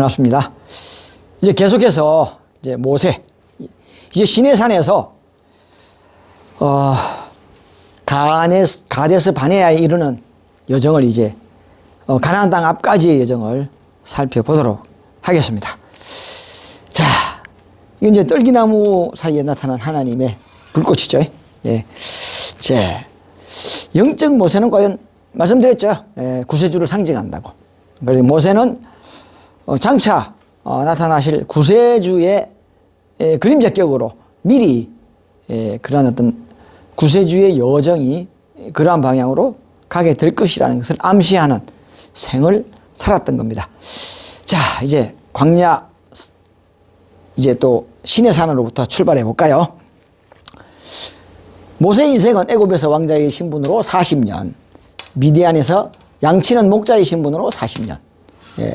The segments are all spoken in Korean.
반갑습니다. 이제 계속해서 이제 모세, 이제 시내산에서 가데스 바네아에 이르는 여정을 이제 가나안 땅 앞까지의 여정을 살펴보도록 하겠습니다. 자, 이건 이제 떨기나무 사이에 나타난 하나님의 불꽃이죠. 예. 자, 영적 모세는 과연 말씀드렸죠. 예, 구세주를 상징한다고. 그래서 모세는 장차 나타나실 구세주의 그림자격으로 미리 그러한 어떤 구세주의 여정이 그러한 방향으로 가게 될 것이라는 것을 암시하는 생을 살았던 겁니다. 자, 이제 광야, 이제 또 시내산으로부터 출발해 볼까요? 모세의 인생은 애굽에서 왕자의 신분으로 40년, 미디안에서 양치는 목자의 신분으로 40년,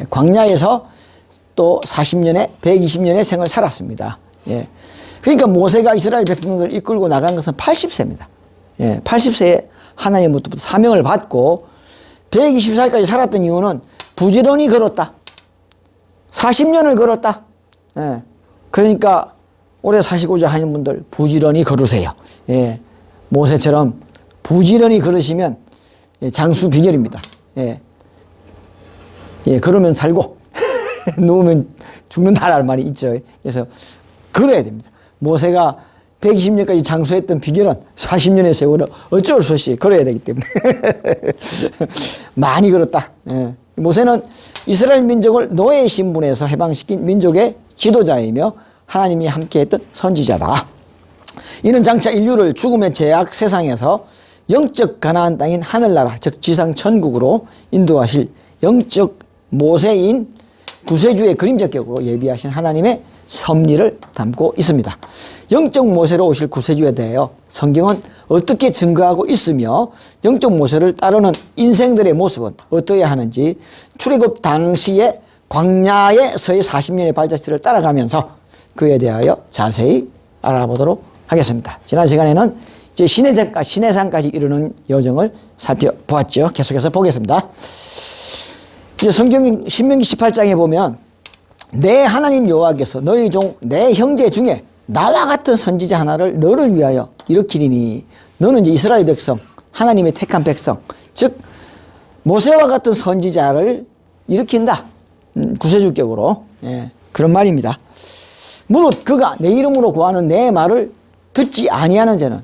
광야에서 또 40년에 120년의 생을 살았습니다. 그러니까 모세가 이스라엘 백성을 이끌고 나간 것은 80세입니다. 80세에 하나님으로부터 사명을 받고 120살까지 살았던 이유는 부지런히 걸었다. 40년을 걸었다. 그러니까 오래 사시고자 하는 분들 부지런히 걸으세요. 모세처럼 부지런히 걸으시면 장수 비결입니다. 걸으면 살고 누우면 죽는다라는 말이 있죠. 그래서 걸어야 됩니다. 모세가 120년까지 장수했던 비결은 40년의 세월을 어쩔 수 없이 걸어야 되기 때문에 많이 걸었다. 모세는 이스라엘 민족을 노예의 신분에서 해방시킨 민족의 지도자이며 하나님이 함께했던 선지자다. 이는 장차 인류를 죽음의 죄악 세상에서 영적 가나안 땅인 하늘나라 즉 지상 천국으로 인도하실 영적 모세인 구세주의 그림자격으로 예비하신 하나님의 섭리를 담고 있습니다. 영적 모세로 오실 구세주에 대하여 성경은 어떻게 증거하고 있으며 영적 모세를 따르는 인생들의 모습은 어떠해야 하는지 출애굽 당시의 광야에서의 40년의 발자취를 따라가면서 그에 대하여 자세히 알아보도록 하겠습니다. 지난 시간에는 이제 시내산까지 이르는 여정을 살펴보았죠. 계속해서 보겠습니다. 이제 성경 신명기 18장에 보면 내 하나님 여호와께서 너희 종 내 형제 중에 나와 같은 선지자 하나를 너를 위하여 일으키리니 너는 이제 이스라엘 백성 하나님의 택한 백성 즉 모세와 같은 선지자를 일으킨다. 구세주격으로 그런 말입니다. 무릇 그가 내 이름으로 구하는 내 말을 듣지 아니하는 자는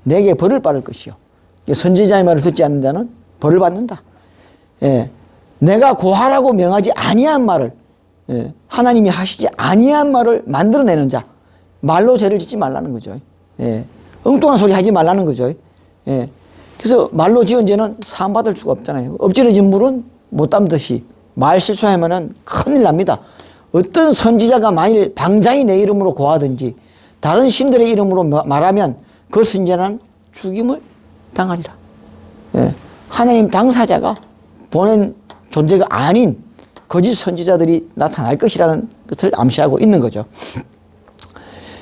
내게 벌을 받을 것이요 선지자의 말을 듣지 않는 자는 벌을 받는다. 내가 구하라고 명하지 아니한 말을 하나님이 하시지 아니한 말을 만들어내는 자 말로 죄를 짓지 말라는 거죠. 엉뚱한 소리 하지 말라는 거죠. 그래서 말로 지은 죄는 사함받을 수가 없잖아요. 엎질러진 물은 못 담듯이 말 실수하면 큰일 납니다. 어떤 선지자가 만일 방장이 내 이름으로 고하든지 다른 신들의 이름으로 말하면 그 선지자는 죽임을 당하리라. 하나님 당사자가 보낸 존재가 아닌 거짓 선지자들이 나타날 것이라는 것을 암시하고 있는 거죠.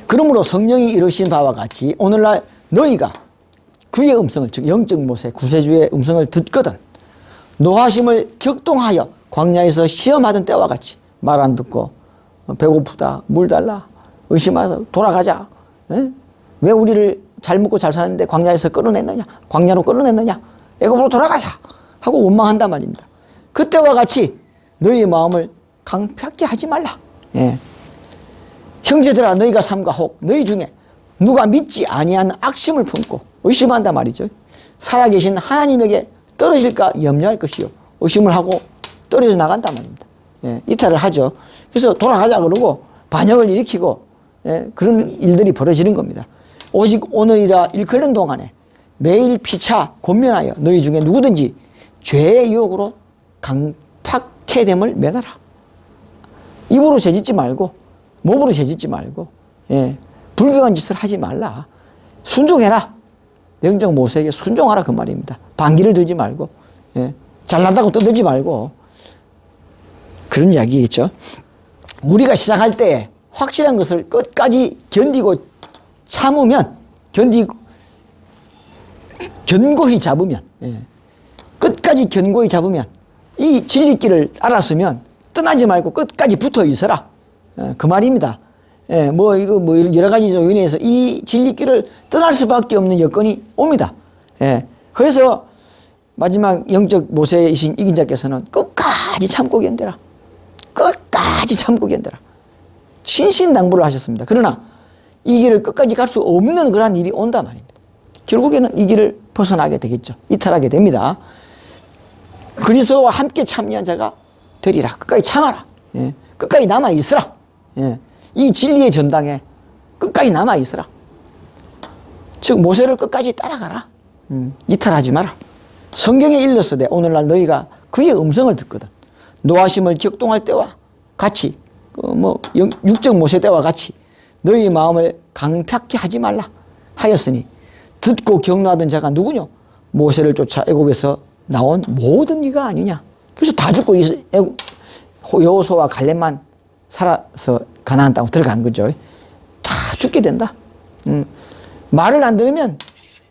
그러므로 성령이 이르신 바와 같이 오늘날 너희가 그의 음성을 즉 영적 모세 구세주의 음성을 듣거든 노하심을 격동하여 광야에서 시험하던 때와 같이 말 안 듣고 배고프다 물 달라 의심하서 돌아가자 왜 우리를 잘 먹고 잘 사는데 광야에서 끌어냈느냐 광야로 끌어냈느냐 애굽으로 돌아가자 하고 원망한단 말입니다. 그때와 같이 너희의 마음을 강팍게 하지 말라. 형제들아 너희가 삼가 혹 너희 중에 누가 믿지 아니하는 악심을 품고 의심한단 말이죠. 살아계신 하나님에게 떨어질까 염려할 것이요 의심을 하고 떨어져 나간단 말입니다. 이탈을 하죠. 그래서 돌아가자 그러고 반역을 일으키고 그런 일들이 벌어지는 겁니다. 오직 오늘이라 일컬는 동안에 매일 피차 권면하여 너희 중에 누구든지 죄의 유혹으로 강팍해 됨을 면하라. 입으로 죄짓지 말고 몸으로 죄짓지 말고 불경한 짓을 하지 말라. 순종해라. 영적 모세에게 순종하라 그 말입니다. 반기를 들지 말고 잘난다고 떠들지 말고 그런 이야기겠죠. 우리가 시작할 때 확실한 것을 끝까지 견디고 참으면 견고히 잡으면 끝까지 견고히 잡으면 이 진리길을 알았으면 떠나지 말고 끝까지 붙어 있어라. 그 말입니다. 뭐 여러 가지 요인에서 이 진리길을 떠날 수밖에 없는 여건이 옵니다. 그래서 마지막 영적 모세이신 이긴 자께서는 끝까지 참고 견뎌라. 끝까지 참고 견뎌라. 신신당부를 하셨습니다. 그러나 이 길을 끝까지 갈 수 없는 그러한 일이 온단 말입니다. 결국에는 이 길을 벗어나게 되겠죠. 이탈하게 됩니다. 그리스도와 함께 참여한 자가 되리라. 끝까지 참아라. 끝까지 남아있으라. 이 진리의 전당에 끝까지 남아있으라. 즉 모세를 끝까지 따라가라. 이탈하지 마라. 성경에 일렀으되 오늘날 너희가 그의 음성을 듣거든. 노하심을 격동할 때와 같이 육적 모세 때와 같이 너희 마음을 강팍히 하지 말라 하였으니 듣고 격노하던 자가 누구뇨? 모세를 쫓아 애굽에서 나온 모든 이가 아니냐. 그래서 다 죽고 여호수아와 갈렙만 살아서 가나안 땅으로 들어간 거죠. 다 죽게 된다. 말을 안 들으면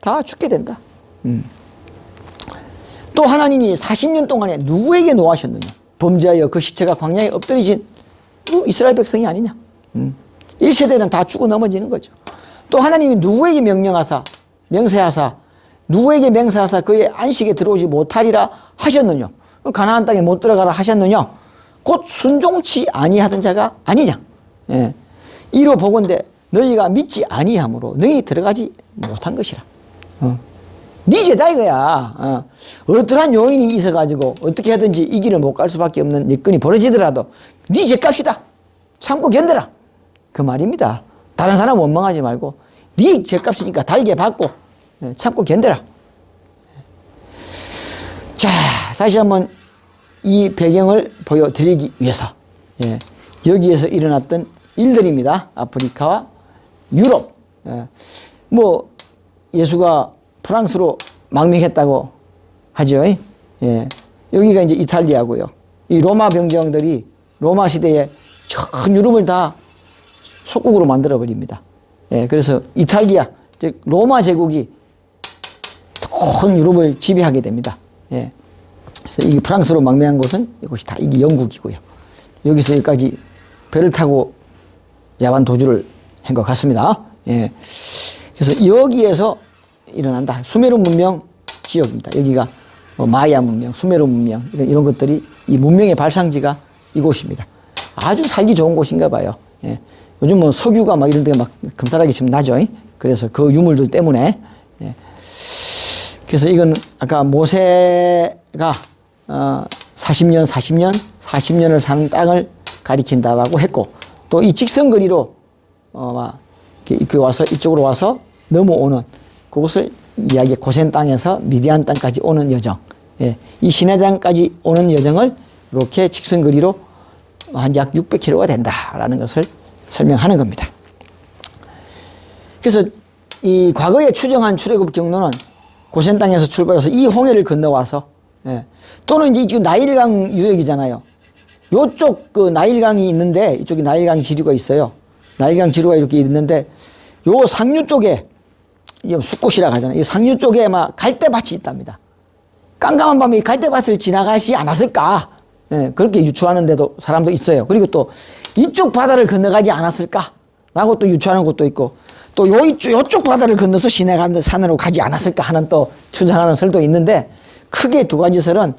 다 죽게 된다. 또 하나님이 40년 동안에 누구에게 노하셨느냐? 범죄하여 그 시체가 광야에 엎드리진 이스라엘 백성이 아니냐? 1세대는 다 죽어 넘어지는 거죠. 또 하나님이 누구에게 맹세하사 누구에게 맹세하사 그의 안식에 들어오지 못하리라 하셨느냐? 가나안 땅에 못 들어가라 하셨느냐? 곧 순종치 아니하던 자가 아니냐? 이로 보건대 너희가 믿지 아니함으로 너희 들어가지 못한 것이라. 네 죄다 이거야. 어떠한 요인이 있어가지고 어떻게 하든지 이 길을 못 갈 수밖에 없는 여건이 벌어지더라도 네 죄값이다. 참고 견뎌라. 그 말입니다. 다른 사람 원망하지 말고 네 죄값이니까 달게 받고 참고 견뎌라. 자, 다시 한번 이 배경을 보여드리기 위해서 여기에서 일어났던 일들입니다. 아프리카와 유럽. 예수가 프랑스로 망명했다고 하죠. 여기가 이제 이탈리아고요. 이 로마 병정들이 로마 시대에 전 유럽을 다 속국으로 만들어 버립니다. 그래서 이탈리아, 즉 로마 제국이 온 유럽을 지배하게 됩니다. 그래서 이게 프랑스로 망명한 곳은 이곳이 다 이게 영국이고요. 여기서 여기까지 배를 타고 야반 도주를 한 것 같습니다. 그래서 여기에서 일어난다. 수메르 문명 지역입니다. 여기가 마야 문명, 수메르 문명 이런 것들이 이 문명의 발상지가 이곳입니다. 아주 살기 좋은 곳인가 봐요. 요즘 석유가 막 이런 데가 막 금사라기 지금 나죠. 그래서 그 유물들 때문에. 그래서 이건 아까 모세가 40년을 사는 땅을 가리킨다라고 했고 또 이 직선거리로 이렇게 와서 이쪽으로 와서 넘어오는 그것을 이야기 고센 땅에서 미디안 땅까지 오는 여정. 이 시내장까지 오는 여정을 이렇게 직선거리로 한 약 600km가 된다라는 것을 설명하는 겁니다. 그래서 이 과거에 추정한 출애굽 경로는 고센 땅에서 출발해서 이 홍해를 건너와서 또는 이제 나일강 유역이잖아요. 요쪽 그 나일강이 있는데 이쪽에 나일강 지류가 있어요. 나일강 지류가 이렇게 있는데 요 상류 쪽에 숫꽃이라고 하잖아요. 이 상류 쪽에 막 갈대밭이 있답니다. 깜깜한 밤에 이 갈대밭을 지나가지 않았을까? 그렇게 유추하는데도 사람도 있어요. 그리고 또 이쪽 바다를 건너가지 않았을까라고 또 유추하는 것도 있고 또 요쪽 바다를 건너서 시내 산으로 가지 않았을까 하는 또 추정하는 설도 있는데 크게 두 가지 설은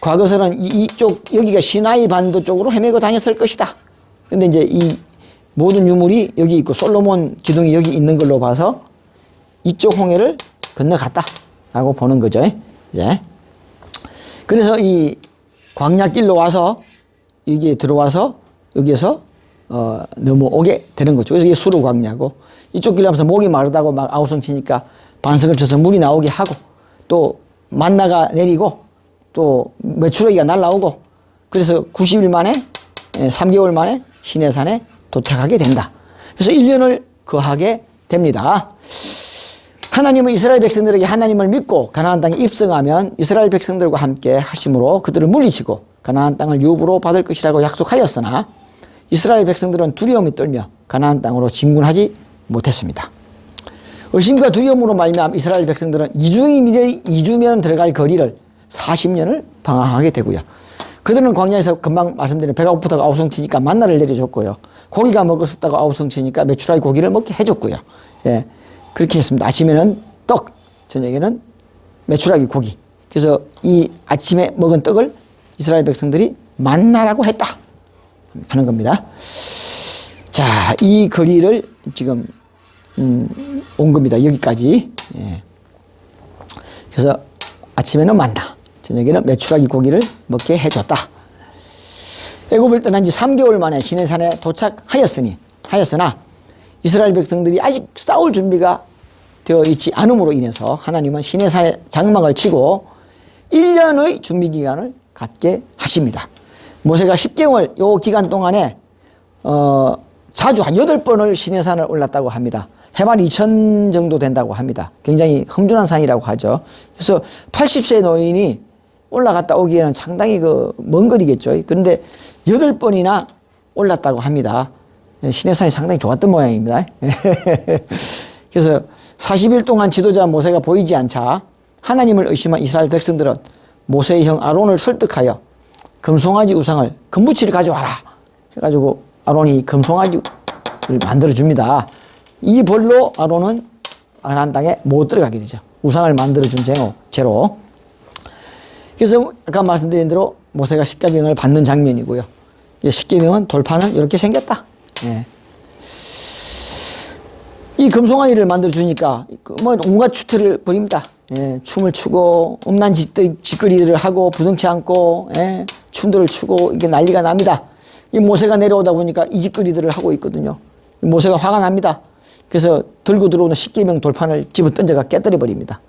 과거설은 이쪽 여기가 시나이 반도 쪽으로 헤매고 다녔을 것이다. 근데 이제 이 모든 유물이 여기 있고 솔로몬 기둥이 여기 있는 걸로 봐서 이쪽 홍해를 건너갔다라고 보는 거죠. 그래서 이 광야길로 와서 여기에 들어와서 여기에서 넘어오게 되는 거죠. 그래서 이게 수로 광야고 이쪽 길로 하면서 목이 마르다고 막 아우성 치니까 반석을 쳐서 물이 나오게 하고 또 만나가 내리고 또 메추라기가 날라오고 그래서 90일 만에 3개월 만에 시내산에 도착하게 된다. 그래서 1년을 거하게 됩니다. 하나님은 이스라엘 백성들에게 하나님을 믿고 가나안 땅에 입성하면 이스라엘 백성들과 함께 하심으로 그들을 물리치고 가나안 땅을 유업으로 받을 것이라고 약속하였으나 이스라엘 백성들은 두려움이 떨며 가나안 땅으로 진군하지 못했습니다. 의심과 두려움으로 말미암아 이스라엘 백성들은 2주면 들어갈 거리를 40년을 방황하게 되고요. 그들은 광야에서 금방 말씀드린 배가 고프다고 아우성치니까 만나를 내려줬고요. 고기가 먹고 싶다고 아우성치니까 메추라기 고기를 먹게 해줬고요. 예, 그렇게 했습니다. 아침에는 떡, 저녁에는 메추라기 고기. 그래서 이 아침에 먹은 떡을 이스라엘 백성들이 만나라고 했다 하는 겁니다. 자, 이 거리를 지금 온 겁니다. 여기까지. 예. 그래서 아침에는 만나, 저녁에는 메추라기 고기를 먹게 해줬다. 애굽을 떠난 지 3개월 만에 시내산에 하였으나 이스라엘 백성들이 아직 싸울 준비가 되어 있지 않음으로 인해서 하나님은 시내산에 장막을 치고 1년의 준비 기간을 갖게 하십니다. 모세가 10개월 요 기간 동안에 자주 한 8번을 시내산을 올랐다고 합니다. 해발 2,000 정도 된다고 합니다. 굉장히 험준한 산이라고 하죠. 그래서 80세 노인이 올라갔다 오기에는 상당히 먼 거리겠죠. 그런데 8번이나 올랐다고 합니다. 시내산이 상당히 좋았던 모양입니다. 그래서 40일 동안 지도자 모세가 보이지 않자 하나님을 의심한 이스라엘 백성들은 모세의 형 아론을 설득하여 금송아지 우상을 금부치를 가져와라 해가지고 아론이 금송아지를 만들어 줍니다. 이 벌로 아론은 가나안 땅에 못 들어가게 되죠. 우상을 만들어 준 죄로. 그래서 아까 말씀드린 대로 모세가 십계명을 받는 장면이고요. 십계명은 돌판은 이렇게 생겼다. 예. 이 금송아지를 만들어 주니까 온갖 추태를 벌입니다. 예, 춤을 추고 음란 짓거리들을 하고 부둥켜 안고 춤들을 추고 이게 난리가 납니다. 이 모세가 내려오다 보니까 이 짓거리들을 하고 있거든요. 모세가 화가 납니다. 그래서 들고 들어오는 십계명 돌판을 집어 던져가 깨뜨려 버립니다.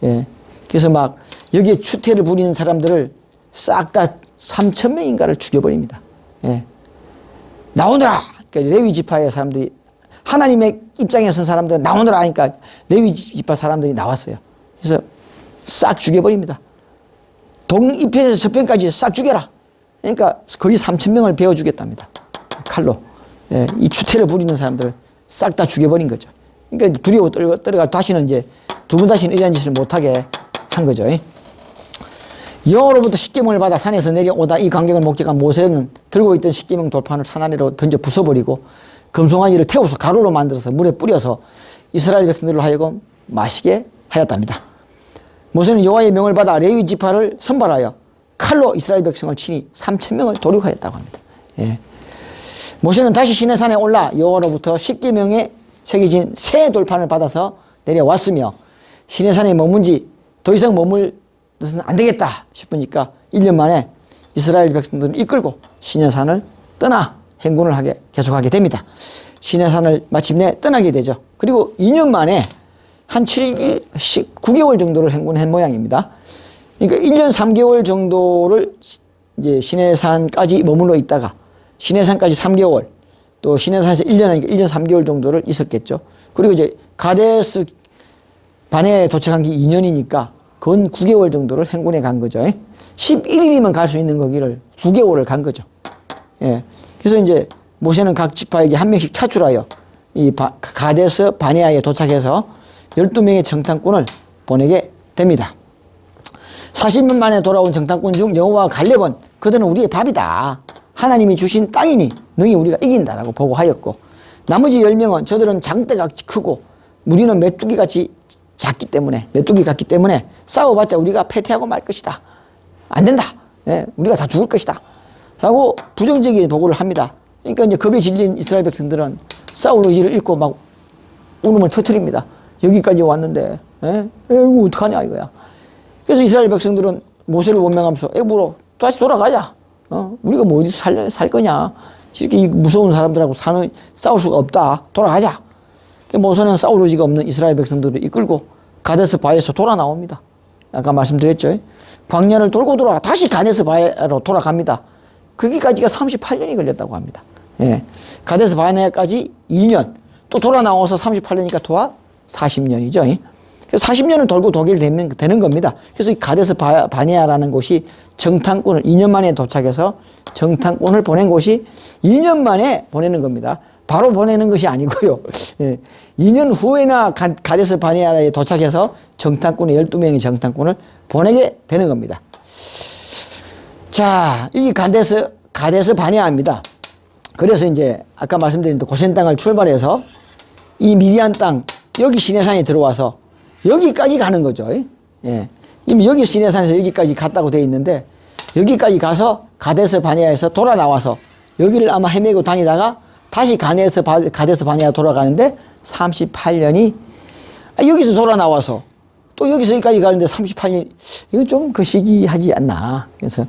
예, 그래서 막 여기에 추태를 부리는 사람들을 싹 다 3,000명인가를 죽여버립니다. 예. 나오너라! 그러니까 레위 지파의 사람들이 하나님의 입장에 선 사람들은 나오너라 하니까 레위 지파 사람들이 나왔어요. 그래서 싹 죽여버립니다. 동이편에서 저편까지 싹 죽여라. 그러니까 거의 3,000명을 베어 주겠답니다. 칼로. 예, 이 추태를 부리는 사람들을 싹 다 죽여버린 거죠. 그러니까 두려워 떨어가 다시는 이제 두 번 다시는 이런 짓을 못하게 한 거죠. 여호와로부터 십계명을 받아 산에서 내려오다 이 광경을 목격한 모세는 들고 있던 십계명 돌판을 산 아래로 던져 부숴버리고 금송아지를 태워서 가루로 만들어서 물에 뿌려서 이스라엘 백성들로 하여금 마시게 하였답니다. 모세는 여호와의 명을 받아 레위 지파를 선발하여 칼로 이스라엘 백성을 치니 3,000명을 도륙하였다고 합니다. 예. 모세는 다시 시내산에 올라 여호와로부터 십계명에 새겨진 새 돌판을 받아서 내려왔으며 시내산에 머문 지 더 이상 머물 뜻은 안 되겠다 싶으니까 1년 만에 이스라엘 백성들을 이끌고 시내산을 떠나 행군을 계속하게 됩니다. 시내산을 마침내 떠나게 되죠. 그리고 2년 만에 한 9개월 정도를 행군한 모양입니다. 그러니까 1년 3개월 정도를 이제 시내산까지 머물러 있다가 시내산까지 3개월, 또 시내산에서 1년 하니까 1년 3개월 정도를 있었겠죠. 그리고 이제 가데스 바네아에 도착한 게 2년이니까 건 9개월 정도를 행군해 간 거죠. 11일이면 갈 수 있는 거기를 9개월을 간 거죠. 예. 그래서 이제 모세는 각 지파에게 한 명씩 차출하여 이 가데스 바네아에 도착해서 12명의 정탐꾼을 보내게 됩니다. 40년 만에 돌아온 정탐꾼 중 여호와 갈렙은 그들은 우리의 밥이다. 하나님이 주신 땅이니 능히 우리가 이긴다라고 보고하였고, 나머지 10명은 저들은 장대같이 크고 우리는 메뚜기 같기 때문에 싸워봤자 우리가 패퇴하고 말 것이다. 안 된다. 예, 우리가 다 죽을 것이다. 하고 부정적인 보고를 합니다. 그러니까 이제 겁에 질린 이스라엘 백성들은 싸울 의지를 잃고 막 울음을 터뜨립니다. 여기까지 왔는데, 이거 어떡하냐 이거야. 그래서 이스라엘 백성들은 모세를 원망하면서 에브로 다시 돌아가자. 우리가 뭐 어디서 살 거냐. 이렇게 무서운 사람들하고 싸울 수가 없다. 돌아가자. 모세는 싸울 의지가 없는 이스라엘 백성들을 이끌고 가데스 바에서 돌아 나옵니다. 아까 말씀드렸죠. 광야를 돌고 돌아 다시 가데스 바에로 돌아갑니다. 거기까지가 38년이 걸렸다고 합니다. 예. 가데스 바네아까지 2년, 또 돌아 나와서 38년이니까 도합 40년이죠. 40년을 돌고 독일 되는 겁니다. 그래서 이 가데스 바네아라는 곳이 정탐꾼을 2년 만에 도착해서 정탐꾼을 보낸 곳이 2년 만에 보내는 겁니다. 바로 보내는 것이 아니고요. 예. 2년 후에나 가데스 바네아에 도착해서 정탐꾼의 12명의 정탐꾼을 보내게 되는 겁니다. 자, 이 가데스 바네아입니다. 그래서 이제 아까 말씀드린 고센 땅을 출발해서 이 미디안 땅, 여기 시내산에 들어와서 여기까지 가는 거죠. 예. 이미 여기 시내산에서 여기까지 갔다고 되어 있는데 여기까지 가서 가데스 바네아에서 돌아 나와서 여기를 아마 헤매고 다니다가 다시 가데스 바네아 돌아가는데 38년이 여기서 돌아 나와서 또 여기서 여기까지 가는데 38년, 이건 좀 그 시기하지 않나. 그래서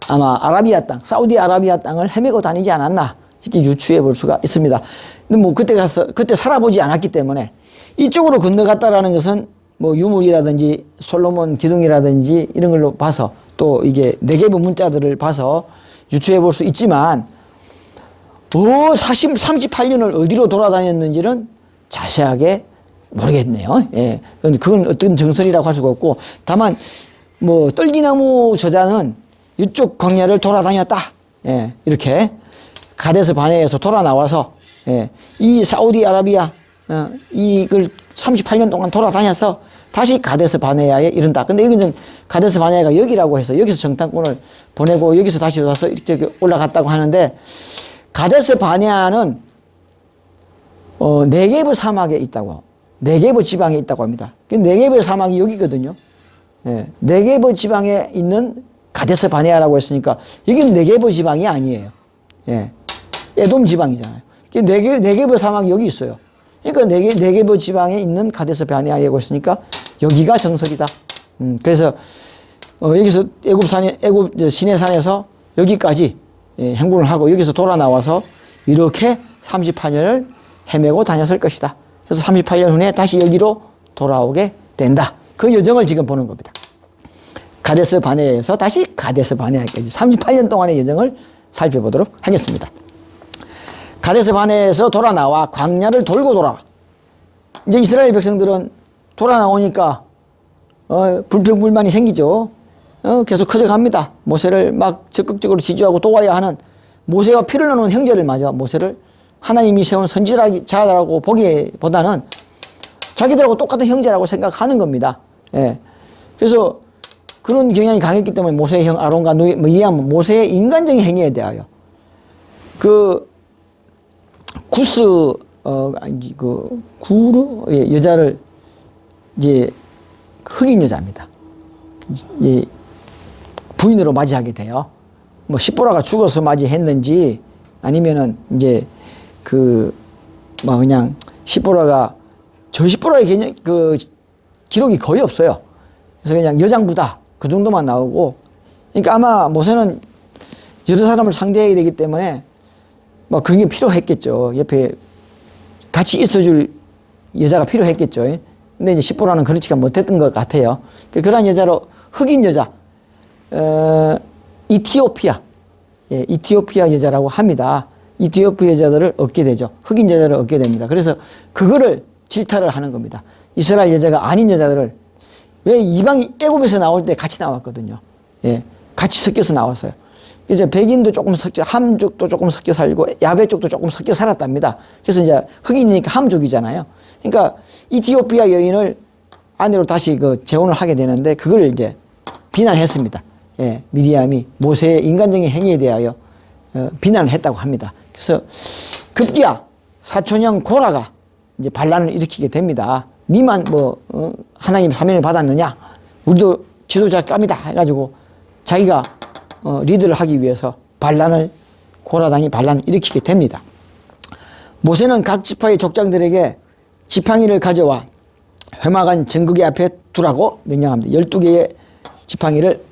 아마 아라비아 땅, 사우디아라비아 땅을 헤매고 다니지 않았나. 이렇게 유추해 볼 수가 있습니다. 근데 뭐 그때 살아보지 않았기 때문에 이쪽으로 건너갔다라는 것은 뭐 유물이라든지 솔로몬 기둥이라든지 이런 걸로 봐서 또 이게 네게브 문자들을 봐서 유추해 볼 수 있지만 38년을 어디로 돌아다녔는지는 자세하게 모르겠네요. 예. 그건 어떤 정설이라고 할 수가 없고, 다만, 뭐, 떨기나무 저자는 이쪽 광야를 돌아다녔다. 예. 이렇게. 가데스 바네아에서 돌아 나와서, 예. 이 사우디아라비아, 이걸 38년 동안 돌아다녀서 다시 가데스 바네아에 이른다. 근데 이건 가데스 바네아가 여기라고 해서 여기서 정탐꾼을 보내고 여기서 다시 와서 이렇게 올라갔다고 하는데, 가데스 바네아는 네게브 사막에 있다고, 네게브 지방에 있다고 합니다. 네게브 사막이 여기거든요. 예, 네게브 지방에 있는 가데스 바네아라고 했으니까 여기는 네게브 지방이 아니에요. 예, 에돔 지방이잖아요. 네게브 사막이 여기 있어요. 그러니까 네게브 지방에 있는 가데스 바네아라고 했으니까 여기가 정석이다. 그래서 여기서 애굽 시내산에서 여기까지 행군을 하고 여기서 돌아 나와서 이렇게 38년을 헤매고 다녔을 것이다. 그래서 38년 후에 다시 여기로 돌아오게 된다. 그 여정을 지금 보는 겁니다. 가데스 바네아에서 다시 가데스 바네아까지 38년 동안의 여정을 살펴보도록 하겠습니다. 가데스 바네아에서 돌아 나와 광야를 돌고 돌아. 이제 이스라엘 백성들은 돌아 나오니까 불평불만이 생기죠. 계속 커져갑니다. 모세를 막 적극적으로 지지하고 도와야 하는, 모세가 피를 나누는 형제를 맞아 모세를 하나님이 세운 선지자라고 보기보다는 자기들하고 똑같은 형제라고 생각하는 겁니다. 예. 그래서 그런 경향이 강했기 때문에 모세의 형 아론과 미리암은 모세의 인간적인 행위에 대하여 구르 여자를 이제 흑인 여자입니다. 이제 부인으로 맞이하게 돼요. 뭐 시보라가 죽어서 맞이했는지 아니면은 이제 그냥 시보라가 시보라의 개념 기록이 거의 없어요. 그래서 그냥 여장부다 그 정도만 나오고, 그러니까 아마 모세는 여러 사람을 상대해야 되기 때문에 뭐 그런 게 필요했겠죠. 옆에 같이 있어줄 여자가 필요했겠죠. 근데 이제 시보라는 그렇지가 못했던 것 같아요. 그러한 여자로 흑인 여자, 이티오피아 여자라고 합니다. 이티오피아 여자들을 얻게 되죠. 흑인 여자를 얻게 됩니다. 그래서 그거를 질타를 하는 겁니다. 이스라엘 여자가 아닌 여자들을, 왜 이방이 애굽에서 나올 때 같이 나왔거든요. 예, 같이 섞여서 나왔어요. 이제 백인도 조금 함족도 조금 섞여 살고 야베 쪽도 조금 섞여 살았답니다. 그래서 이제 흑인이니까 함족이잖아요. 그러니까 이티오피아 여인을 아내로 다시 재혼을 하게 되는데 그걸 이제 비난했습니다. 예, 미리암이 모세의 인간적인 행위에 대하여 비난을 했다고 합니다. 그래서 급기야 사촌형 고라가 이제 반란을 일으키게 됩니다. 니만 하나님 사명을 받았느냐? 우리도 지도자 감이다 해가지고 자기가 리드를 하기 위해서 고라당이 반란을 일으키게 됩니다. 모세는 각 지파의 족장들에게 지팡이를 가져와 회막안 증거기 앞에 두라고 명령합니다. 12개의 지팡이를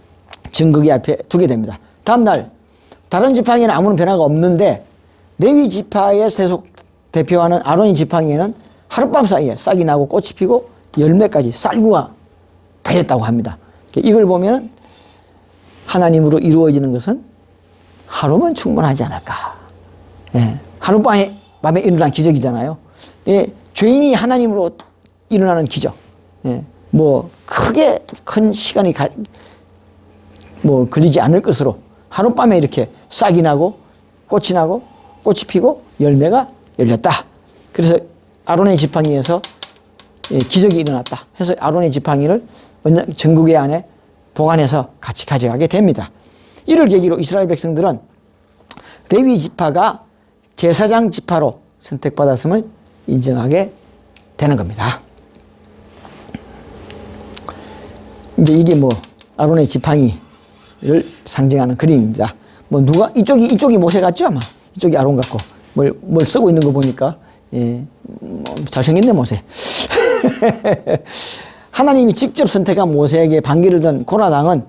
증거기 앞에 두게 됩니다. 다음날 다른 지팡이는 아무런 변화가 없는데 레위 지파의 세속 대표하는 아론의 지팡이에는 하룻밤 사이에 싹이 나고 꽃이 피고 열매까지 쌀구가 달렸다고 합니다. 이걸 보면 하나님으로 이루어지는 것은 하루면 충분하지 않을까. 예, 하룻밤에 일어난 기적이잖아요. 예, 죄인이 하나님으로 일어나는 기적. 예, 뭐 크게 큰 시간이 걸리지 않을 것으로 하룻밤에 이렇게 싹이 나고 꽃이 피고 열매가 열렸다. 그래서 아론의 지팡이에서 기적이 일어났다. 해서 아론의 지팡이를 정국의 안에 보관해서 같이 가져가게 됩니다. 이를 계기로 이스라엘 백성들은 레위 지파가 제사장 지파로 선택받았음을 인정하게 되는 겁니다. 이제 이게 뭐 아론의 지팡이를 상징하는 그림입니다. 뭐 누가 이쪽이 모세 같죠? 아마 이쪽이 아론 같고 뭘 쓰고 있는 거 보니까 뭐 잘생겼네 모세. 하나님이 직접 선택한 모세에게 반기를 든 고라당은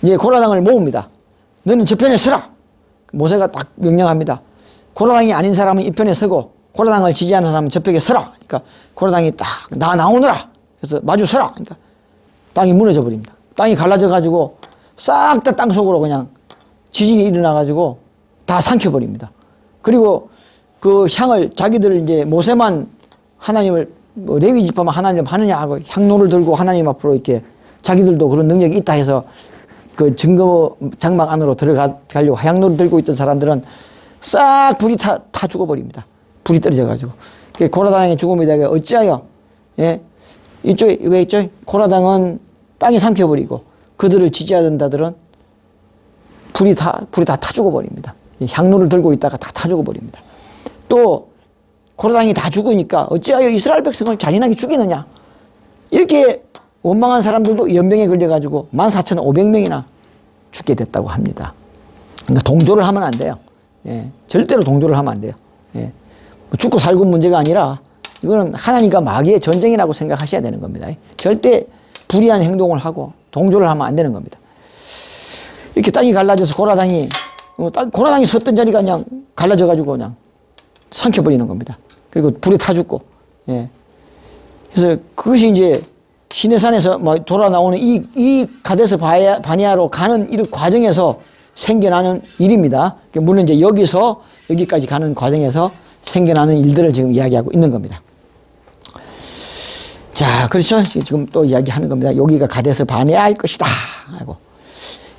이제 고라당을 모읍니다. 너는 저 편에 서라. 모세가 딱 명령합니다. 고라당이 아닌 사람은 이 편에 서고 고라당을 지지하는 사람은 저 편에 서라. 그러니까 고라당이 딱 나오느라. 그래서 마주 서라. 그러니까 땅이 무너져 버립니다. 땅이 갈라져 가지고 싹 다 땅 속으로 그냥 지진이 일어나 가지고 다 삼켜버립니다. 그리고 그 향을 자기들 이제 모세만 하나님을 뭐 레위 지파만 하나님을 하느냐 하고 향로를 들고 하나님 앞으로 이렇게 자기들도 그런 능력이 있다 해서 그 증거 장막 안으로 들어가려고 향로를 들고 있던 사람들은 싹 불이 타 죽어버립니다. 불이 떨어져 가지고. 고라당의 죽음에 대해 어찌하여 이거 있죠? 고라당은 땅이 삼켜버리고 그들을 지지하던 자들은 불이 다 타 죽어버립니다. 향로를 들고 있다가 다 타 죽어버립니다. 또 고라당이 다 죽으니까 어찌하여 이스라엘 백성을 잔인하게 죽이느냐. 이렇게 원망한 사람들도 연병에 걸려가지고 14,500명이나 죽게 됐다고 합니다. 그러니까 동조를 하면 안 돼요. 절대로 동조를 하면 안 돼요. 뭐 죽고 살고 문제가 아니라 이거는 하나님과 마귀의 전쟁이라고 생각하셔야 되는 겁니다. 절대 불의한 행동을 하고 동조를 하면 안 되는 겁니다. 이렇게 땅이 갈라져서 고라당이 섰던 자리가 그냥 갈라져가지고 그냥 삼켜버리는 겁니다. 그리고 불에 타 죽고. 그래서 그것이 이제 시내산에서 돌아 나오는 이 가데스 바네아로 가는 이 과정에서 생겨나는 일입니다. 물론 이제 여기서 여기까지 가는 과정에서 생겨나는 일들을 지금 이야기하고 있는 겁니다. 자, 그렇죠. 지금 또 이야기하는 겁니다. 여기가 가데스 바네아일 것이다. 하고.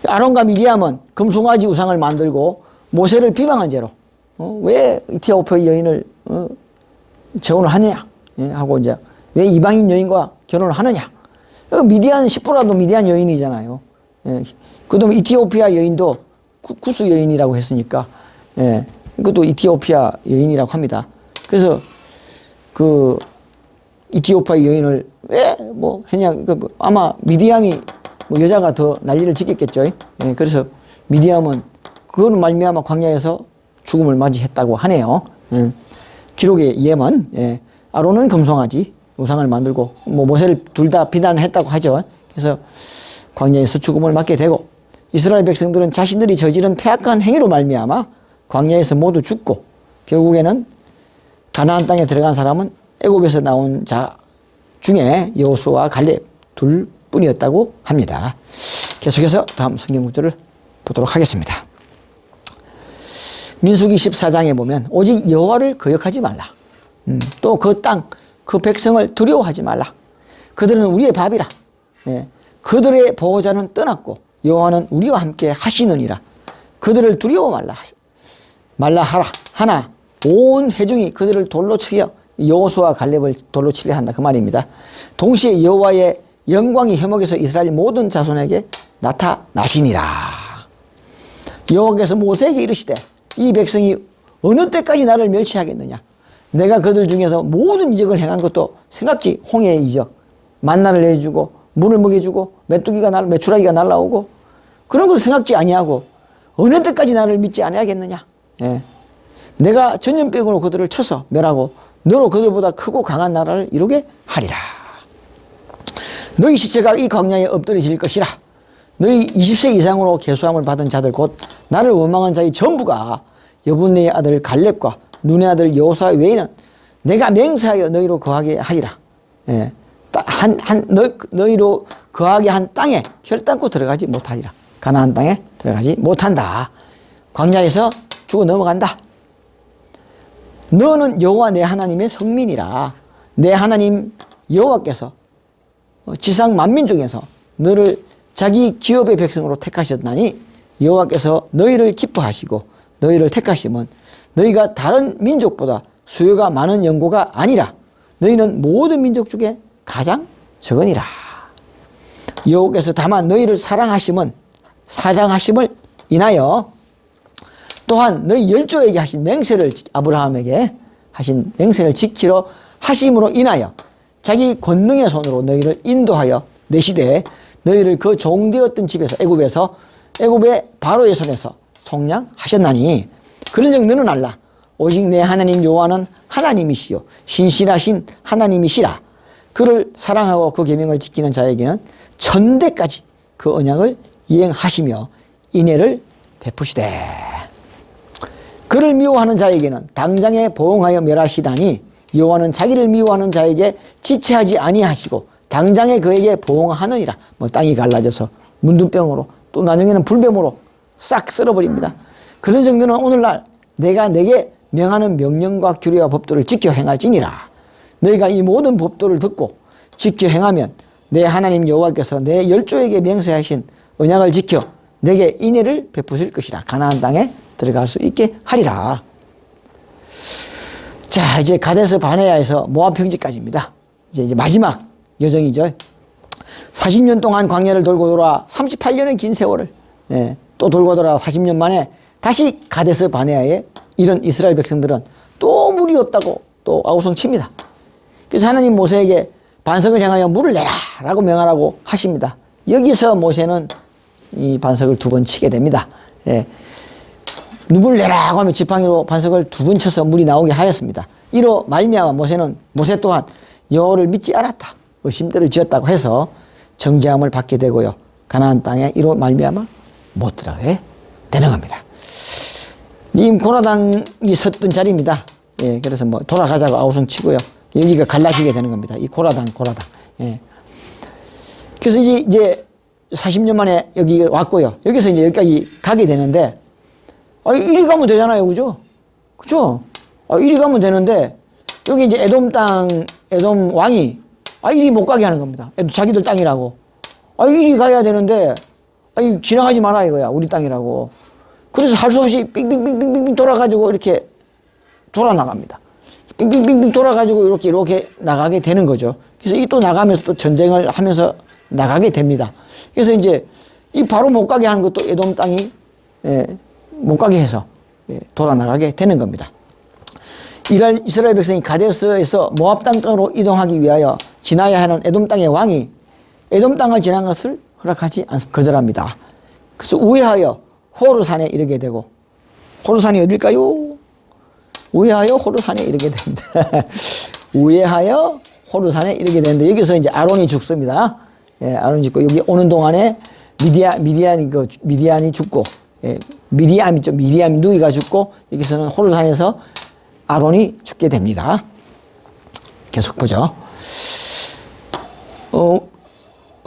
아론과 미리암은 금송아지 우상을 만들고 모세를 비방한 죄로 왜 이티오피아 여인을 재혼을 하느냐 하고 이제 왜 이방인 여인과 결혼을 하느냐. 미디안 10%라도 미디안 여인이잖아요. 그다음에 이티오피아 여인도 구스 여인이라고 했으니까 그것도 이티오피아 여인이라고 합니다. 그래서 그 이티오피아 여인을 왜 뭐 했냐. 아마 미디암이 뭐 여자가 더 난리를 짓겠겠죠. 그래서 미디암은 그거는 말미암아 광야에서 죽음을 맞이했다고 하네요. 기록에 의하면 아론은 금송아지 우상을 만들고 뭐 모세를 둘 다 비난했다고 하죠. 그래서 광야에서 죽음을 맞게 되고 이스라엘 백성들은 자신들이 저지른 패악한 행위로 말미암아 광야에서 모두 죽고 결국에는 가나안 땅에 들어간 사람은 애굽에서 나온 자 중에 여호수아와 갈렙 둘 뿐이었다고 합니다. 계속해서 다음 성경 구절을 보도록 하겠습니다. 민수기 14장에 보면 오직 여호와를 거역하지 말라. 또 그 땅, 그 백성을 두려워하지 말라. 그들은 우리의 밥이라. 그들의 보호자는 떠났고 여호와는 우리와 함께 하시느니라. 그들을 두려워 말라 하라. 하나 온 회중이 그들을 돌로 치려 여호수아와 갈렙을 돌로 치려 한다. 그 말입니다. 동시에 여호와의 영광이 회목에서 이스라엘 모든 자손에게 나타나시니라. 여호와께서 모세에게 이르시되 이 백성이 어느 때까지 나를 멸시하겠느냐. 내가 그들 중에서 모든 이적을 행한 것도 생각지. 홍해의 이적, 만나를 내주고 물을 먹여주고 메추라기가 날라오고 그런 것을 생각지 아니하고 어느 때까지 나를 믿지 아니하겠느냐. 내가 전염병으로 그들을 쳐서 멸하고 너로 그들보다 크고 강한 나라를 이루게 하리라. 너희 시체가 이 광야에 엎드려질 것이라. 너희 20세 이상으로 계수함을 받은 자들 곧 나를 원망한 자의 전부가 여분네의 아들 갈렙과 눈의 아들 여호수아 외에는 내가 맹세하여 너희로 거하게 하리라. 너희로 거하게 한 땅에 결단코 들어가지 못하리라. 가나안 땅에 들어가지 못한다. 광야에서 죽어 넘어간다. 너는 여호와 내 하나님의 성민이라. 내 하나님 여호와께서 지상 만민 중에서 너를 자기 기업의 백성으로 택하셨나니 여호와께서 너희를 기뻐하시고 너희를 택하시면 너희가 다른 민족보다 수요가 많은 연고가 아니라 너희는 모든 민족 중에 가장 적으니라. 여호와께서 다만 너희를 사랑하심을 인하여 또한 너희 열조에게 하신 맹세를 아브라함에게 하신 맹세를 지키러 하심으로 인하여 자기 권능의 손으로 너희를 인도하여 내시되 너희를 그 종되었던 집에서 애굽의 바로의 손에서 속량하셨나니 그런즉 너는 알라 오직 내 하나님 여호와는 하나님이시요 신실하신 하나님이시라. 그를 사랑하고 그 계명을 지키는 자에게는 천대까지 그 언약을 이행하시며 인애를 베푸시되 그를 미워하는 자에게는 당장에 보응하여 멸하시다니 여호와는 자기를 미워하는 자에게 지체하지 아니하시고 당장에 그에게 보응하느니라. 땅이 갈라져서 문둥병으로 또 나중에는 불뱀으로 싹 쓸어버립니다. 그런 정도는 오늘날 내가 내게 명하는 명령과 규례와 법도를 지켜 행할지니라. 너희가 이 모든 법도를 듣고 지켜 행하면 내 하나님 여호와께서 내 열조에게 맹세하신 언약을 지켜 내게 인애를 베푸실 것이라. 가나안 땅에 들어갈 수 있게 하리라. 자, 이제 가데스 바네아에서 모압 평지까지입니다. 이제 마지막 여정이죠. 40년 동안 광야를 돌고 돌아 38년의 긴 세월을 또 돌고 돌아 40년 만에 다시 가데스 바네아에 이런 이스라엘 백성들은 또 물이 없다고 또 아우성칩니다. 그래서 하나님 모세에게 반석을 향하여 물을 내라 라고 명하라고 하십니다. 여기서 모세는 이 반석을 2번 치게 됩니다. 물을 내라고 하면 지팡이로 반석을 2번 쳐서 물이 나오게 하였습니다. 이로 말미암아 모세 또한 여호와를 믿지 않았다. 의심대를 지었다고 해서 정죄함을 받게 되고요. 가나안 땅에 이로 말미암아 못 들어가게 되는 겁니다. 지금 고라당이 섰던 자리입니다. 그래서 돌아가자고 아우성 치고요. 여기가 갈라지게 되는 겁니다. 이 고라당. 그래서 이제 40년 만에 여기 왔고요. 여기서 이제 여기까지 가게 되는데, 이리 가면 되잖아요. 그죠? 그죠? 이리 가면 되는데, 여기 이제 에돔 왕이, 이리 못 가게 하는 겁니다. 자기들 땅이라고. 이리 가야 되는데, 지나가지 마라 이거야. 우리 땅이라고. 그래서 할 수 없이 빙빙빙빙빙 돌아가지고 이렇게 돌아나갑니다. 빙빙빙빙 돌아가지고 이렇게 나가게 되는 거죠. 그래서 이 또 나가면서 또 전쟁을 하면서 나가게 됩니다. 그래서 이제 이 바로 못 가게 하는 것도 에돔 땅이 못 가게 해서 돌아나가게 되는 겁니다. 이스라엘 백성이 가데스에서 모압 땅으로 이동하기 위하여 지나야 하는 에돔 땅의 왕이 에돔 땅을 지난 것을 허락하지 않습니다. 거절합니다. 그래서 우회하여 호르산에 이르게 되고, 호르산이 어딜까요? 우회하여 호르산에 이르게 됩니다. 우회하여 호르산에 이르게 되는데 여기서 이제 아론이 죽습니다. 아론이 죽고 여기 오는 동안에 미디안이 죽고, 미리암 있죠. 미리암 누이가 죽고 여기서는 호르산에서 아론이 죽게 됩니다. 계속 보죠.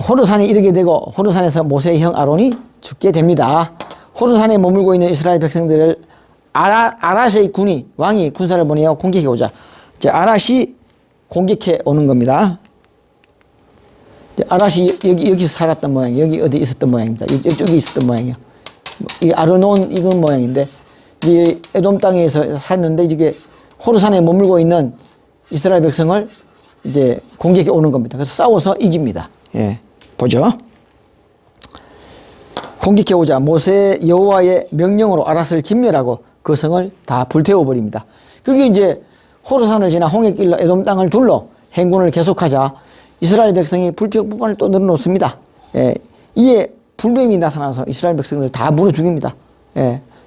호르산에 이르게 되고 호르산에서 모세의 형 아론이 죽게 됩니다. 호르산에 머물고 있는 이스라엘 백성들을 아랏의 왕이 군사를 보내어 공격해 오자. 이제 아랏이 공격해 오는 겁니다. 아랏이 여기서 살았던 모양, 여기 어디 있었던 모양입니다. 이쪽에 있었던 모양이요. 이 아르논 이건 모양인데, 이 에돔 땅에서 살았는데 이게 호르산에 머물고 있는 이스라엘 백성을 이제 공격해 오는 겁니다. 그래서 싸워서 이깁니다. 보죠. 공격해 오자 모세 여호와의 명령으로 아랏을 진멸하고 그 성을 다 불태워 버립니다. 그게 이제 호르산을 지나 홍해길로 에돔 땅을 둘러 행군을 계속하자 이스라엘 백성이 불평불만을 또 늘어놓습니다. 이에 불뱀이 나타나서 이스라엘 백성들 다 물어 죽입니다.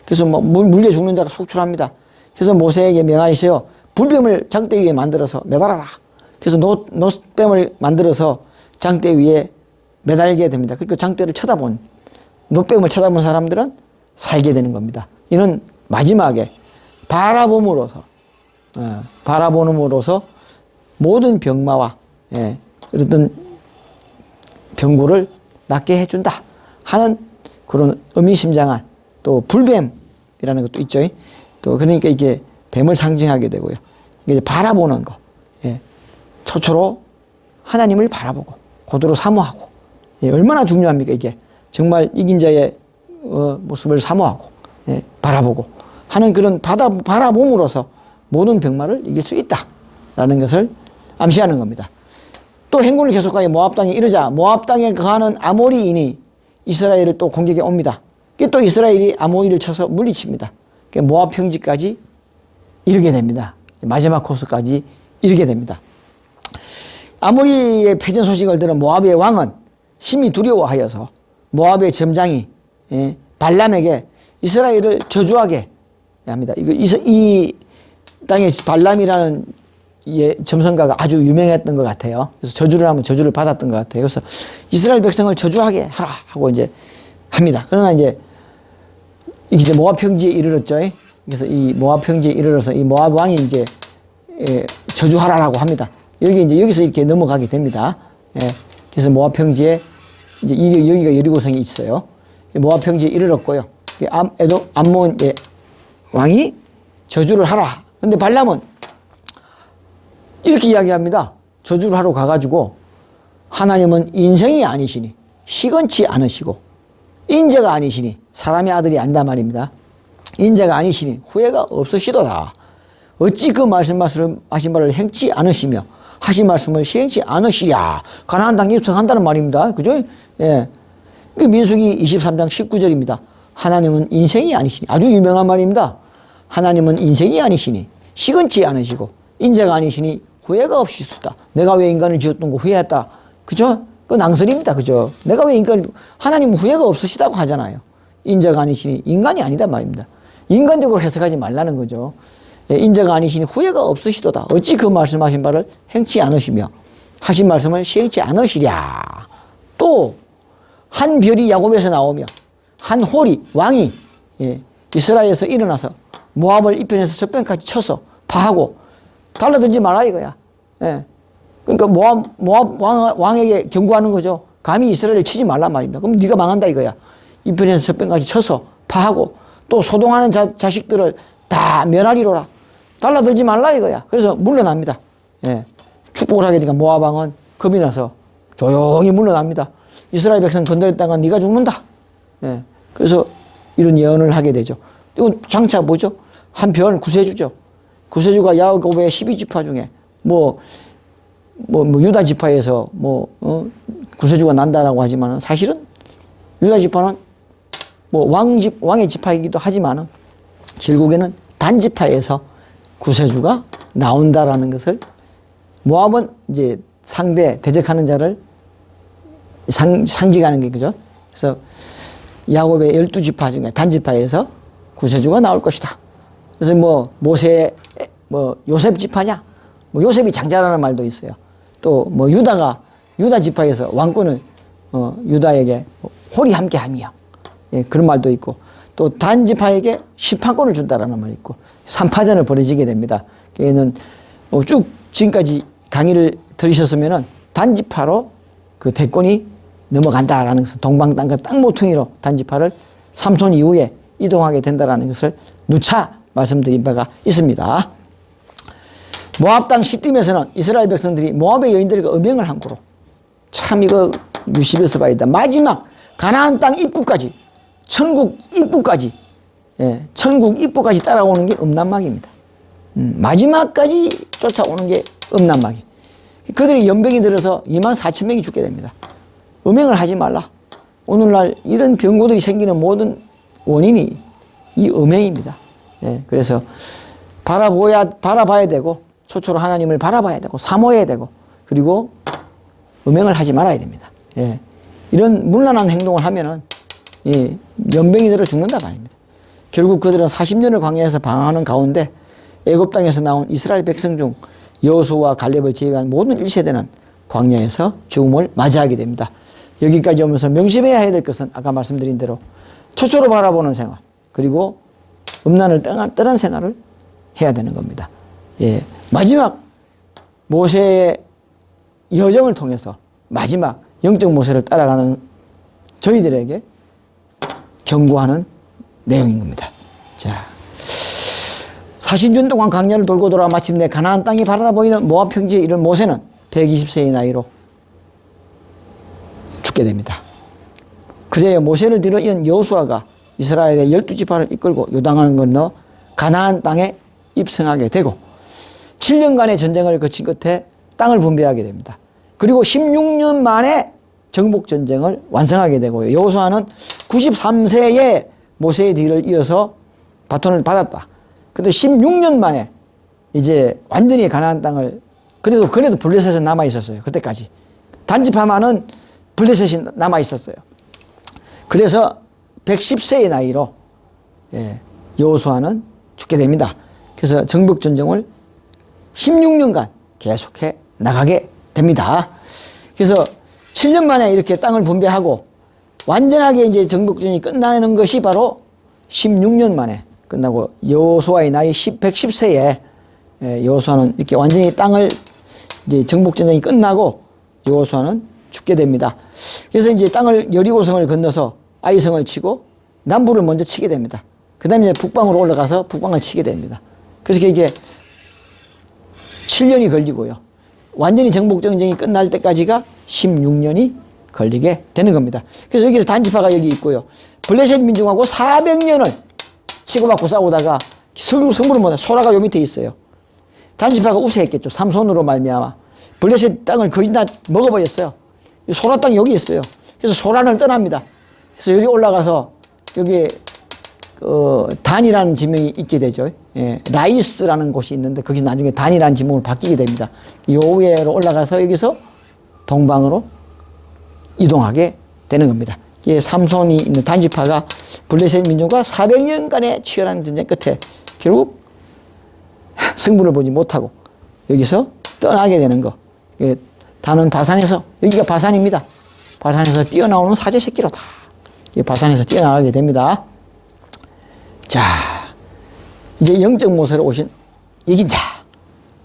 그래서 물려 죽는 자가 속출합니다. 그래서 모세에게 명하시어 불뱀을 장대 위에 만들어서 매달아라. 그래서 노뱀을 만들어서 장대 위에 매달게 됩니다. 그러니까 장대를 노뱀을 쳐다본 사람들은 살게 되는 겁니다. 이는 마지막에 바라봄으로서 모든 병마와 어떤 병고를 낫게 해준다 하는 그런 의미심장한 또 불뱀이라는 것도 있죠. 또 그러니까 이게 뱀을 상징하게 되고요. 이게 바라보는 거, 초초로 하나님을 바라보고 고도로 사모하고, 얼마나 중요합니까 이게. 정말 이긴 자의 모습을 사모하고 바라보고 하는 그런 바라봄으로서 모든 병마를 이길 수 있다라는 것을 암시하는 겁니다. 또 행군을 계속하여 모압 땅에 이르자 모압 땅에 거하는 아모리인이 이스라엘을 또 공격해 옵니다. 또 이스라엘이 아모리를 쳐서 물리칩니다. 모압 평지까지 이르게 됩니다. 마지막 코스까지 이르게 됩니다. 아모리의 패전 소식을 들은 모압의 왕은 심히 두려워하여서 모압의 점장이 발람에게 이스라엘을 저주하게 합니다. 이 땅에 발람이라는 점성가가 아주 유명했던 것 같아요. 그래서 저주를 하면 저주를 받았던 것 같아요. 그래서 이스라엘 백성을 저주하게 하라 하고 이제 합니다. 그러나 이제 모압 평지에 이르렀죠. 그래서 이 모압 평지에 이르러서 이 모압 왕이 이제 저주하라라고 합니다. 여기서 이렇게 넘어가게 됩니다. 그래서 모압 평지에 이제 여기가 여리고성이 있어요. 모압 평지에 이르렀고요. 암몬 왕이 저주를 하라. 근데 발람은 이렇게 이야기합니다. 저주를 하러 가가지고 하나님은 인생이 아니시니 시건치 않으시고 인자가 아니시니 사람의 아들이 아니다 말입니다. 인자가 아니시니 후회가 없으시도다. 어찌 그 말씀하신 바를 행치 않으시며 하신 말씀을 시행치 않으시랴. 가나안 땅에 입성한다는 말입니다. 그죠? 예. 그 민수기 23장 19절입니다. 하나님은 인생이 아니시니 아주 유명한 말입니다. 하나님은 인생이 아니시니 시건치 않으시고 인자가 아니시니 후회가 없으시다. 내가 왜 인간을 지었던 거 후회했다. 그죠? 그 낭설입니다. 그죠? 내가 왜 하나님은 후회가 없으시다고 하잖아요. 인자가 아니시니 인간이 아니다 말입니다. 인간적으로 해석하지 말라는 거죠. 인자가 아니시니 후회가 없으시도다. 어찌 그 말씀하신 바를 행치 않으시며 하신 말씀을 시행치 않으시랴. 또 한 별이 야곱에서 나오며 한 홀이 왕이 이스라엘에서 일어나서 모압을 이편에서 저편까지 쳐서 파하고 달라들지 마라 이거야. 그러니까 모압 왕에게 경고하는 거죠. 감히 이스라엘을 치지 말라 말입니다. 그럼 네가 망한다 이거야. 이편에서 저편까지 쳐서 파하고 또 소동하는 자식들을 다 멸하리로라. 달라들지 말라 이거야. 그래서 물러납니다. 축복을 하게 되니까 모압 왕은 겁이 나서 조용히 물러납니다. 이스라엘 백성 건드렸다가 네가 죽는다. 그래서 이런 예언을 하게 되죠. 이건 장차 뭐죠? 한 별 구세주죠. 구세주가 야곱의 12지파 중에 유다 지파에서 구세주가 난다라고 하지만은 사실은 유다 지파는 왕의 지파이기도 하지만은 결국에는 단지파에서 구세주가 나온다라는 것을 모압은 이제 대적하는 자를 상징하는 게 그죠. 그래서 야곱의 12지파 중에 단지파에서 구세주가 나올 것이다. 그래서 요셉 지파냐? 요셉이 장자라는 말도 있어요. 또 유다 지파에서 왕권을 유다에게 홀이 함께 함이야. 그런 말도 있고 또 단지파에게 심판권을 준다라는 말이 있고 3파전을 벌어지게 됩니다. 그는 쭉 지금까지 강의를 들으셨으면은 단지파로 그 대권이 넘어간다라는 것을 동방땅과 땅모퉁이로 단지파를 삼손 이후에 이동하게 된다라는 것을 누차 말씀드린 바가 있습니다. 모압 땅 시딤에서는 이스라엘 백성들이 모압의 여인들과 음행을 한 거로 참 이거 유심해서 봐야 돼. 마지막 가나안 땅 입구까지 천국 입구까지 따라오는 게 음란막입니다. 마지막까지 쫓아오는 게 음란막이. 그들이 연병이 들어서 24,000명이 죽게 됩니다. 음행을 하지 말라. 오늘날 이런 병고들이 생기는 모든 원인이 이 음행입니다. 그래서 바라봐야 되고 초초로 하나님을 바라봐야 되고 사모해야 되고 그리고 음행을 하지 말아야 됩니다. 이런 문란한 행동을 하면은 연병이 들어 죽는다 말입니다. 결국 그들은 40년을 광야에서 방황하는 가운데 애굽 땅에서 나온 이스라엘 백성 중 여호수아와 갈렙을 제외한 모든 1세대는 광야에서 죽음을 맞이하게 됩니다. 여기까지 오면서 명심해야 될 것은 아까 말씀드린 대로 초초로 바라보는 생활 그리고 음란을 떠난 생활을 해야 되는 겁니다. 마지막 모세의 여정을 통해서 마지막 영적 모세를 따라가는 저희들에게 경고하는 내용인 겁니다. 자, 40년 동안 광야를 돌고 돌아 마침내 가나안 땅이 바라다 보이는 모압 평지에 이른 모세는 120세의 나이로 죽게 됩니다. 그래야 모세를 뒤로 이은 여호수아가 이스라엘의 12지파를 이끌고 요단강을 건너 가나안 땅에 입성하게 되고 7년간의 전쟁을 거친 끝에 땅을 분배하게 됩니다. 그리고 16년 만에 정복전쟁을 완성하게 되고요. 여호수아는 93세에 모세의 뒤를 이어서 바톤을 받았다. 그래도 16년 만에 이제 완전히 가나안 땅을, 그래도 블레셋은 남아 있었어요. 그때까지. 단지파만은 블레셋이 남아 있었어요. 그래서 110세의 나이로 여호수아는 죽게 됩니다. 그래서 정복전쟁을 16년간 계속해 나가게 됩니다. 그래서 7년 만에 이렇게 땅을 분배하고 완전하게 이제 정복전쟁이 끝나는 것이 바로 16년 만에 끝나고 여호수아의 나이 110세에 여호수아는 이렇게 완전히 땅을 이제 정복전쟁이 끝나고 여호수아는 죽게 됩니다. 그래서 이제 땅을 여리고성을 건너서 아이성을 치고 남부를 먼저 치게 됩니다. 그 다음에 이제 북방으로 올라가서 북방을 치게 됩니다. 그래서 이게 7년이 걸리고요. 완전히 정복전쟁이 끝날 때까지가 16년이 걸리게 되는 겁니다. 그래서 여기서 단지파가 여기 있고요. 블레셋 민중하고 400년을 치고받고 싸우다가 승부를 못해. 소라가 요 밑에 있어요. 단지파가 우세했겠죠. 삼손으로 말미암아 블레셋 땅을 거의 다 먹어버렸어요. 소라 땅이 여기 있어요. 그래서 소란을 떠납니다. 그래서 여기 올라가서 여기 단이라는 지명이 있게 되죠. 라이스라는 곳이 있는데 거기 나중에 단이라는 지명으로 바뀌게 됩니다. 요 위로 올라가서 여기서 동방으로 이동하게 되는 겁니다. 삼손이 있는 단지파가 블레셋 민족과 400년간의 치열한 전쟁 끝에 결국 승부를 보지 못하고 여기서 떠나게 되는 거. 단은 바산에서, 여기가 바산입니다. 바산에서 뛰어나오는 사제 새끼로다. 바산에서 뛰어나가게 됩니다. 자, 이제 영적 모세로 오신 이긴 자.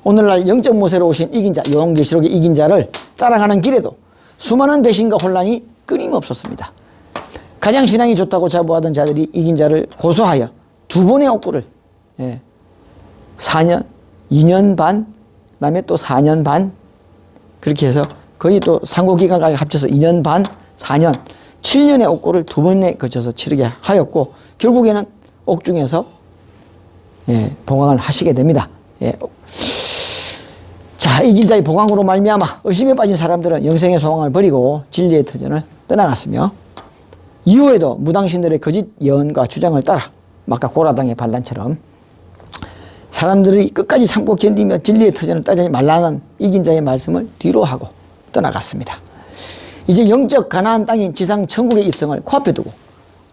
오늘날 영적 모세로 오신 이긴 자, 요한계시록의 이긴 자를 따라가는 길에도 수많은 배신과 혼란이 끊임없었습니다. 가장 신앙이 좋다고 자부하던 자들이 이긴 자를 고소하여 두 번의 옥구를 4년, 2년 반, 그다음에 또 4년 반 그렇게 해서 거의 또 상고기간까지 합쳐서 2년 반, 4년, 7년의 옥고를 두 번에 거쳐서 치르게 하였고 결국에는 옥중에서 보강을 하시게 됩니다. 자, 이긴 자의 보강으로 말미암아 의심에 빠진 사람들은 영생의 소망을 버리고 진리의 터전을 떠나갔으며 이후에도 무당신들의 거짓 예언과 주장을 따라 아까 고라당의 반란처럼 사람들이 끝까지 참고 견디며 진리의 터전을 따지지 말라는 이긴 자의 말씀을 뒤로 하고 떠나갔습니다. 이제 영적 가나안 땅인 지상 천국의 입성을 코앞에 두고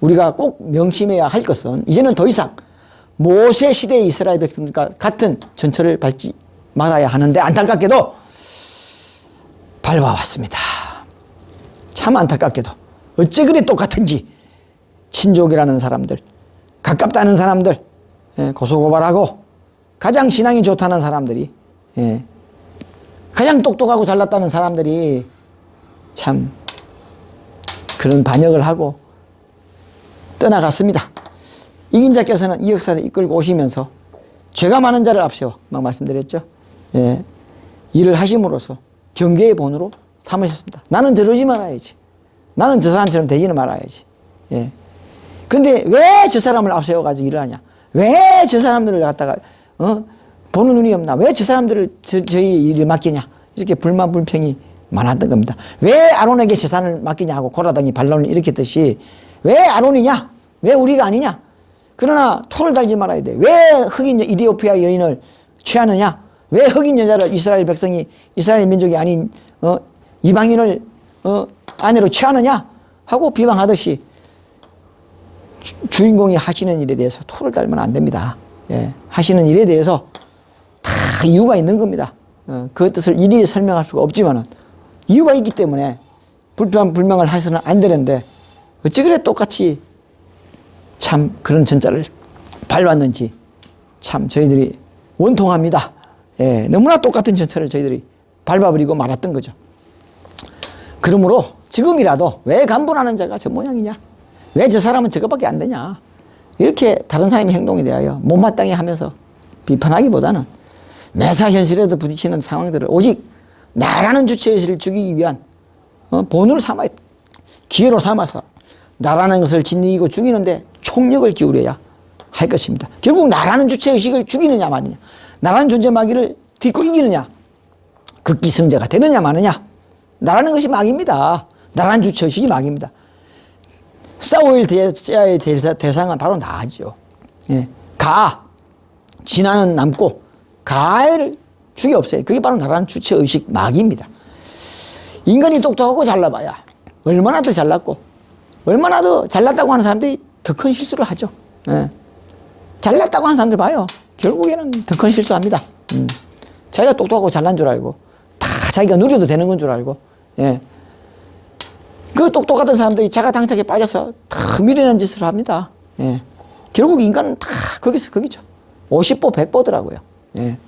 우리가 꼭 명심해야 할 것은 이제는 더 이상 모세 시대의 이스라엘 백성들과 같은 전철을 밟지 말아야 하는데 안타깝게도 밟아왔습니다. 참 안타깝게도 어째 그리 똑같은지 친족이라는 사람들, 가깝다는 사람들 고소고발하고 가장 신앙이 좋다는 사람들이 가장 똑똑하고 잘났다는 사람들이 참 그런 반역을 하고 떠나갔습니다. 이긴 자께서는 이 역사를 이끌고 오시면서 죄가 많은 자를 앞세워 막 말씀드렸죠. 일을 하심으로써 경계의 본으로 삼으셨습니다. 나는 저러지 말아야지. 나는 저 사람처럼 되지는 말아야지. 근데 왜 저 사람을 앞세워가지고 일을 하냐? 왜 저 사람들을 갖다가 보는 눈이 없나? 왜 저 사람들을 저희 일을 맡기냐? 이렇게 불만 불평이 많았던 겁니다. 왜 아론에게 재산을 맡기냐 하고 고라당이 반론을 일으켰듯이 왜 아론이냐? 왜 우리가 아니냐? 그러나 토를 달지 말아야 돼. 왜 흑인 이디오피아 여인을 취하느냐? 왜 흑인 여자를 이스라엘 백성이 이스라엘 민족이 아닌 이방인을 아내로 취하느냐? 하고 비방하듯이 주인공이 하시는 일에 대해서 토를 달면 안 됩니다. 하시는 일에 대해서 다 이유가 있는 겁니다. 그 뜻을 일일이 설명할 수가 없지만은 이유가 있기 때문에 불평불명을 해서는 안 되는데 어찌 그래 똑같이 참 그런 전자를 밟았는지 참 저희들이 원통합니다. 너무나 똑같은 전철을 저희들이 밟아버리고 말았던 거죠. 그러므로 지금이라도 왜 간분하는 자가 저 모양이냐? 왜 저 사람은 저것밖에 안 되냐? 이렇게 다른 사람의 행동에 대하여 못마땅해 하면서 비판하기보다는 매사 현실에도 부딪히는 상황들을 오직 나라는 주체의식을 죽이기 위한 본을 삼아 기회로 삼아서 나라는 것을 짓이고 죽이는데 총력을 기울여야 할 것입니다. 결국 나라는 주체의식을 죽이느냐 마느냐, 나라는 존재 마귀를 딛고 이기느냐, 극기성자가 되느냐 마느냐, 나라는 것이 막입니다. 나라는 주체의식이 막입니다. 싸워야 될 대상은 바로 나죠. 예. 진화는 남고 가를 죽이 없어요. 그게 바로 나라는 주체의식 막입니다. 인간이 똑똑하고 잘나봐야 얼마나 더 잘났고 얼마나 더 잘났다고 하는 사람들이 더 큰 실수를 하죠. 예. 잘났다고 하는 사람들 봐요. 결국에는 더 큰 실수합니다. 자기가 똑똑하고 잘난 줄 알고 다 자기가 누려도 되는 건 줄 알고, 예. 그 똑똑하던 사람들이 자가당착에 빠져서 다 미련한 짓을 합니다. 예. 결국 인간은 다 거기서 거기죠. 50보 100보더라고요. 예.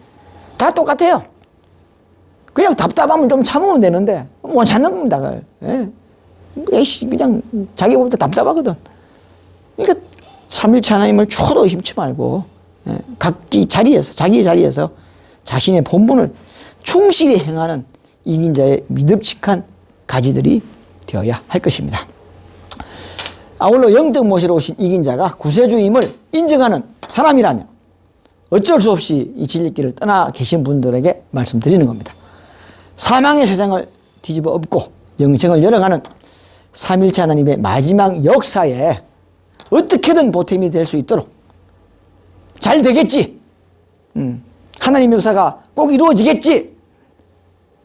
다 똑같아요. 그냥 답답하면 좀 참으면 되는데 못 참는 겁니다. 그걸. 예. 그냥 자기 볼 때 답답하거든. 그러니까 삼일체 하나님을 추워도 의심치 말고, 예. 각기 자리에서, 자기의 자리에서 자신의 본분을 충실히 행하는 이긴 자의 믿음직한 가지들이 되어야 할 것입니다. 아울러 영적 모시로 오신 이긴 자가 구세주임을 인정하는 사람이라면 어쩔 수 없이 이 진리길을 떠나 계신 분들에게 말씀드리는 겁니다. 사망의 세상을 뒤집어 엎고 영생을 열어가는 삼일체 하나님의 마지막 역사에 어떻게든 보탬이 될 수 있도록 잘 되겠지. 하나님의 역사가 꼭 이루어지겠지.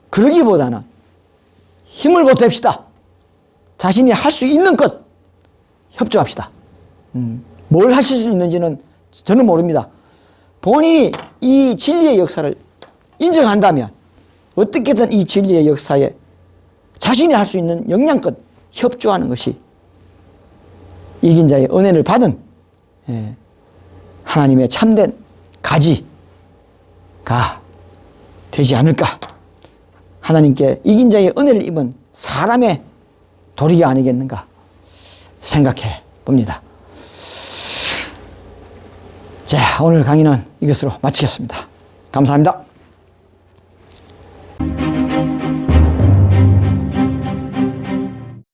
그러기보다는 힘을 보탭시다. 자신이 할 수 있는 것 협조합시다. 뭘 하실 수 있는지는 저는 모릅니다. 본인이 이 진리의 역사를 인정한다면 어떻게든 이 진리의 역사에 자신이 할 수 있는 역량껏 협조하는 것이 이긴 자의 은혜를 받은, 예, 하나님의 참된 가지가 되지 않을까. 하나님께 이긴 자의 은혜를 입은 사람의 도리가 아니겠는가 생각해 봅니다. 자, 오늘 강의는 이것으로 마치겠습니다. 감사합니다.